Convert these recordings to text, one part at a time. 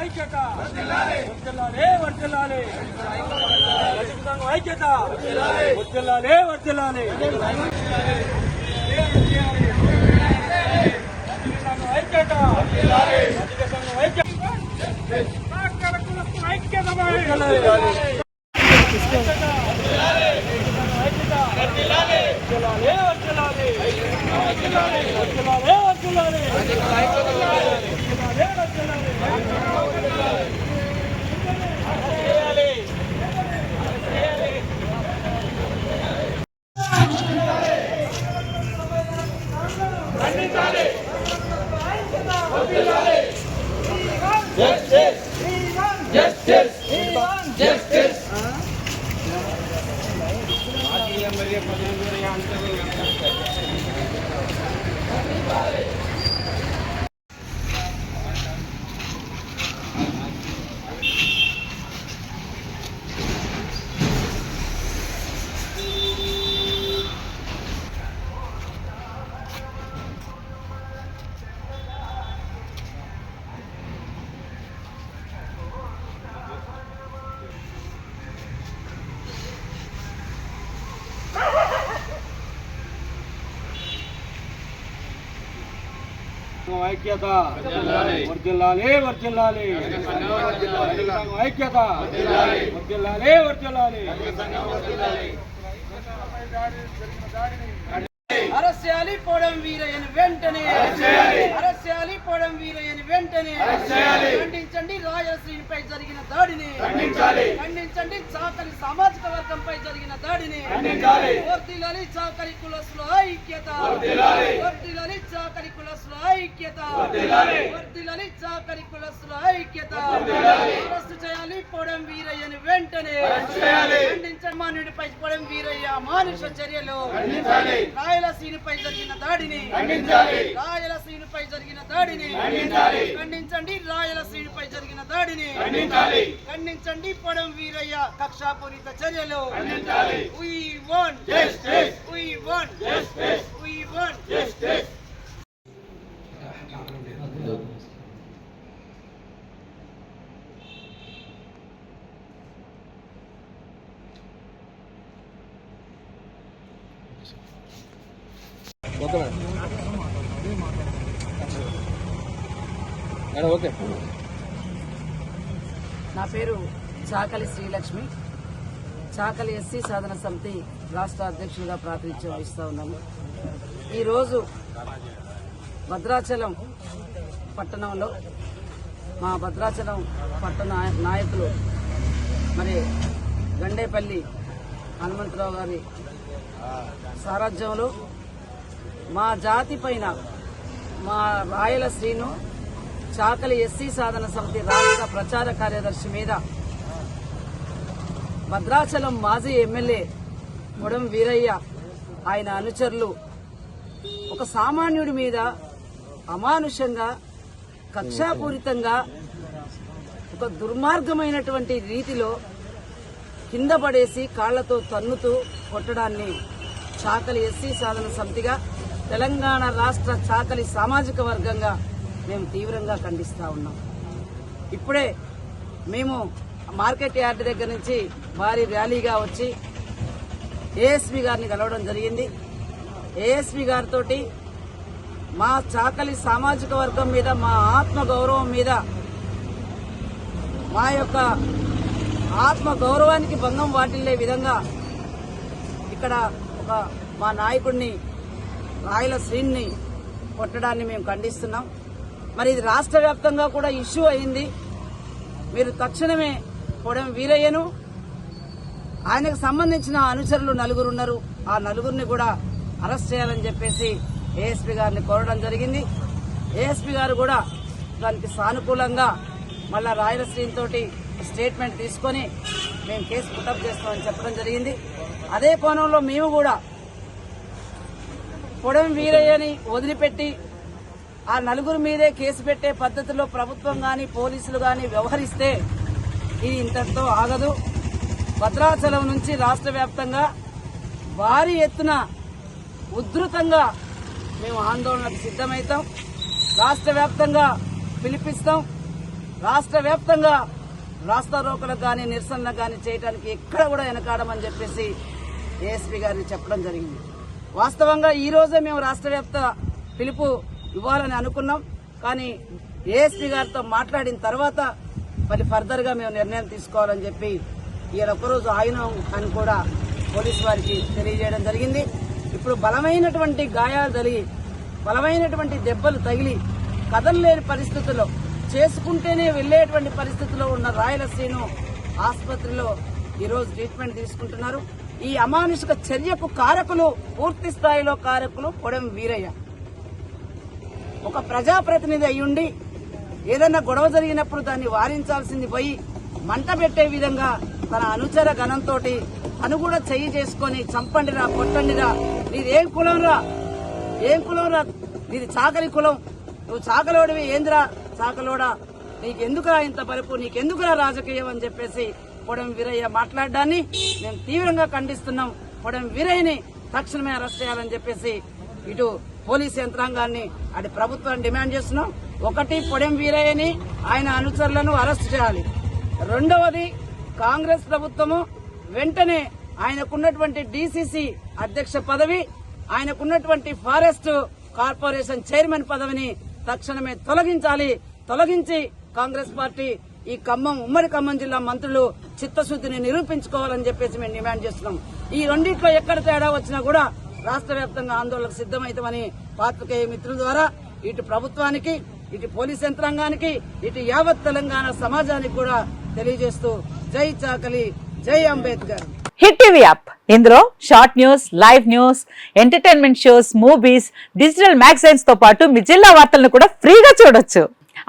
ఐక్యత వర్ధిల్లాలి వర్ధిల్లాలి రజక సంఘం ఐక్యత వర్ధిల్లాలి వర్ధిల్లాలి ఐక్యత రజక సంఘం ఐక్యత ఐక్యత వర్ధిల్లాలి వర్ధిల్లాలి ఐక్యత వర్ధిల్లాలి వర్ధిల్లాలి అరెస్యాలి పోవడం వీరయ్యను వెంటనే అరెస్యాలి పోవడం వీరయ్యను వెంటనే ఖండించండి రాయలసీమపై జరిగిన దాడిని ఖండించండి చాకలి సామాజిక వర్గంపై జరిగిన దాడిని వర్ధిల్లాలి చాకలి కులస్తుల ఐక్యత వర్ధిల్లాలి చాకలి కులస్తుల ఐక్యత వర్ధిల్లాలి చాకలి కులస్తుల ఐక్యత అరెస్టు చేయాలి పోవడం వీరయ్యను వెంటనే ఖండించండి మానవుడిపై పోవడం వీరయ్య మానుష చర్యలు రాయలసీమపై జరిగిన దాడిని రాయలసీమపై జరిగిన దాడిని ఖండించండి రాయలసీమపై జరిగిన దాడిని ఖండించండి పొడం వీరయ్య కక్షాపూరిత చర్యలు We want justice. We want justice. We want justice. Okay నా పేరు చాకలి శ్రీలక్ష్మి. చాకలి ఎస్సీ సాధన సమితి రాష్ట్ర అధ్యక్షులుగా ప్రాతినిధ్యం వహిస్తూ ఉన్నాము. ఈరోజు భద్రాచలం పట్టణంలో మా భద్రాచలం పట్టణ నాయకులు మరి గండేపల్లి హనుమంతరావు గారి సారథ్యంలో మా జాతి పైన మా రాయలసీను చాకలి ఎస్సీ సాధన సమితి రాష్ట్ర ప్రచార కార్యదర్శి మీద భద్రాచలం మాజీ ఎమ్మెల్యే పొడం వీరయ్య ఆయన అనుచరులు ఒక సామాన్యుడి మీద అమానుషంగా కక్షాపూరితంగా ఒక దుర్మార్గమైనటువంటి రీతిలో కింద పడేసి కాళ్లతో తన్నుతూ కొట్టడాన్ని చాకలి ఎస్సీ సాధన సమితిగా తెలంగాణ రాష్ట్ర చాకలి సామాజిక వర్గంగా మేము తీవ్రంగా ఖండిస్తా ఉన్నాం. ఇప్పుడే మేము మార్కెట్ యార్డ్ దగ్గర నుంచి భారీ ర్యాలీగా వచ్చి ఏఎస్పీ గారిని కలవడం జరిగింది. ఏఎస్పీ గారితో మా చాకలి సామాజిక వర్గం మీద, మా ఆత్మ గౌరవం మీద, మా యొక్క ఆత్మ గౌరవానికి భంగం వాటిల్లే విధంగా ఇక్కడ ఒక మా నాయకుడిని రాయలసీన్ని కొట్టడాన్ని మేము ఖండిస్తున్నాం. మరి ఇది రాష్ట్ర వ్యాప్తంగా కూడా ఇష్యూ అయింది. మీరు తక్షణమే పొడం వీరయ్యను, ఆయనకు సంబంధించిన అనుచరులు నలుగురు ఉన్నారు, ఆ నలుగురిని కూడా అరెస్ట్ చేయాలని చెప్పేసి ఏఎస్పీ గారిని కోరడం జరిగింది. ఏఎస్పీ గారు కూడా దానికి సానుకూలంగా మళ్ళా రాయలసీమ తోటి స్టేట్మెంట్ తీసుకొని మేము కేసు పుటప్ చేస్తామని చెప్పడం జరిగింది. అదే కోణంలో మేము కూడా పొడం వీరయ్యని వదిలిపెట్టి ఆ నలుగురు మీదే కేసు పెట్టే పద్ధతిలో ప్రభుత్వం గాని పోలీసులు గాని వ్యవహరిస్తే ఇది ఇంతటితో ఆగదు. భద్రాచలం నుంచి రాష్ట్ర వ్యాప్తంగా భారీ ఎత్తున ఉధృతంగా మేము ఆందోళనకు సిద్దమవుతాం. రాష్ట్ర వ్యాప్తంగా పిలిపిస్తాం. రాష్ట్ర వ్యాప్తంగా రాస్తా రోకలకు కానీ నిరసనలకు కానీ చేయడానికి ఎక్కడ కూడా వెనకాడమని చెప్పేసి ఏఎస్పీ గారిని చెప్పడం జరిగింది. వాస్తవంగా ఈ రోజే మేము రాష్ట్ర వ్యాప్త పిలుపు ఇవ్వాలని అనుకున్నాం. కానీ ఏఎస్పీ గారితో మాట్లాడిన తర్వాత మరి ఫర్దర్ గా మేము నిర్ణయం తీసుకోవాలని చెప్పి ఈయన ఒక్కరోజు ఆగినాం అని కూడా పోలీసు వారికి తెలియజేయడం జరిగింది. ఇప్పుడు బలమైనటువంటి గాయాలు జరిగి బలమైనటువంటి దెబ్బలు తగిలి కదలలేని పరిస్థితుల్లో చేసుకుంటేనే వెళ్లేటువంటి పరిస్థితిలో ఉన్న రాయలసీను ఆసుపత్రిలో ఈరోజు ట్రీట్మెంట్ తీసుకుంటున్నారు. ఈ అమానుషిక చర్యకు కారకులు, పూర్తి స్థాయిలో కారకులు పొడెం వీరయ్య. ఒక ప్రజాప్రతినిధి అయ్యుండి ఏదన్నా గొడవ జరిగినప్పుడు దాన్ని వారించాల్సింది పోయి మంట పెట్టే విధంగా తన అనుచర గణంతో తను కూడా చెయ్యి చేసుకుని చంపండిరా, కొట్టండిరా, నీదేం కులం రా, ఏం కులం రా, నీది చాకలి కులం, నువ్వు చాకలోడివి, ఏందిరా చాకలోడా, నీకెందుకురా ఇంత పరుపు, నీకెందుకురా రాజకీయం అని చెప్పేసి పొడెం వీరయ్య మాట్లాడడాన్ని మేము తీవ్రంగా ఖండిస్తున్నాం. పొడెం వీరయ్యని తక్షణమే అరెస్ట్ చేయాలని చెప్పేసి ఇటు పోలీసు యంత్రాంగాన్ని అటు ప్రభుత్వాన్ని డిమాండ్ చేస్తున్నాం. ఒకటి, పొడెం వీరయ్యని ఆయన అనుచరులను అరెస్ట్ చేయాలి. రెండవది, కాంగ్రెస్ ప్రభుత్వము వెంటనే ఆయనకున్నటువంటి డీసీసీ అధ్యక్ష పదవి, ఆయనకున్నటువంటి ఫారెస్ట్ కార్పొరేషన్ చైర్మన్ పదవిని తక్షణమే తొలగించి కాంగ్రెస్ పార్టీ ఈ ఉమ్మడి ఖమ్మం జిల్లా మంత్రులు చిత్తశుద్ధిని నిరూపించుకోవాలని చెప్పేసి మేము డిమాండ్ చేస్తున్నాం. ఈ రెండిట్లో ఎక్కడ తేడా వచ్చినా కూడా రాష్ట్ర వ్యాప్తంగా ఆందోళనకు సిద్దమైతామని పాత్రికేయ మిత్రుల ద్వారా ఇటు ప్రభుత్వానికి, ఇటు పోలీస్ యంత్రాంగానికి, ఇటు యావత్ తెలంగాణ సమాజానికి కూడా తెలియజేస్తూ జై చాకలి, జై అంబేద్కర్. హిట్ టీవీ యాప్, ఇందులో short news, live news, entertainment shows, movies, digital magazines తో పాటు మీ జిల్లా వార్తలను కూడా ఫ్రీగా చూడొచ్చు.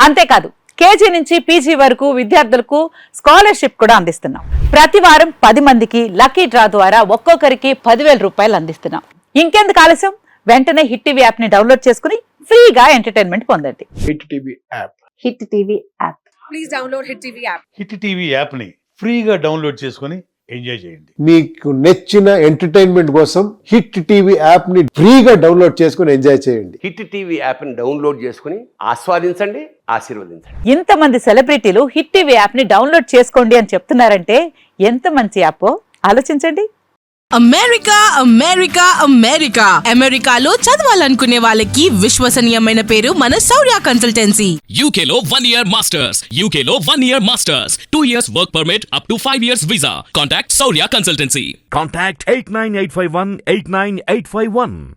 అంతేకాదు కేజీ నుంచి పీజీ వరకు విద్యార్థులకు స్కాలర్షిప్ కూడా అందిస్తున్నాం. ప్రతి వారం 10 మందికి లక్కీ డ్రా ద్వారా ఒక్కొక్కరికి 10,000 రూపాయలు అందిస్తున్నాం. ఇంకెందుకు ఆలస్యం, వెంటనే హిట్ టీవీ యాప్ ని డౌన్లోడ్ చేసుకుని ఫ్రీగా ఎంటర్టైన్మెంట్ పొందండి. Hit TV app. Hit TV app. Please download hit TV app. Hit TV app ని ఫ్రీగా డౌన్లోడ్ చేసుకుని ఎంజాయ్ చేయండి. మీకు నచ్చిన ఎంటర్టైన్మెంట్ కోసం హిట్ టీవీ యాప్ ని ఫ్రీగా డౌన్లోడ్ చేసుకుని ఎంజాయ్ చేయండి. హిట్ టీవీ యాప్ ని డౌన్లోడ్ చేసుకుని ఆస్వాదించండి, ఆశీర్వదించండి. ఇంతమంది సెలబ్రిటీలు హిట్ టీవీ యాప్ ని డౌన్లోడ్ చేసుకోండి అని చెప్తున్నారంటే ఎంత మంచి యాప్ ఆలోచించండి. అమెరికా అమెరికాలో చదవాలనుకునే వాళ్ళకి విశ్వసనీయమైన పేరు మన శౌర్య కన్సల్టెన్సీ. UK లో 1 year masters, UK లో 1 year masters, 2 years work permit up to 5 years visa. Contact Saurya Consultancy. Contact 89851 89851.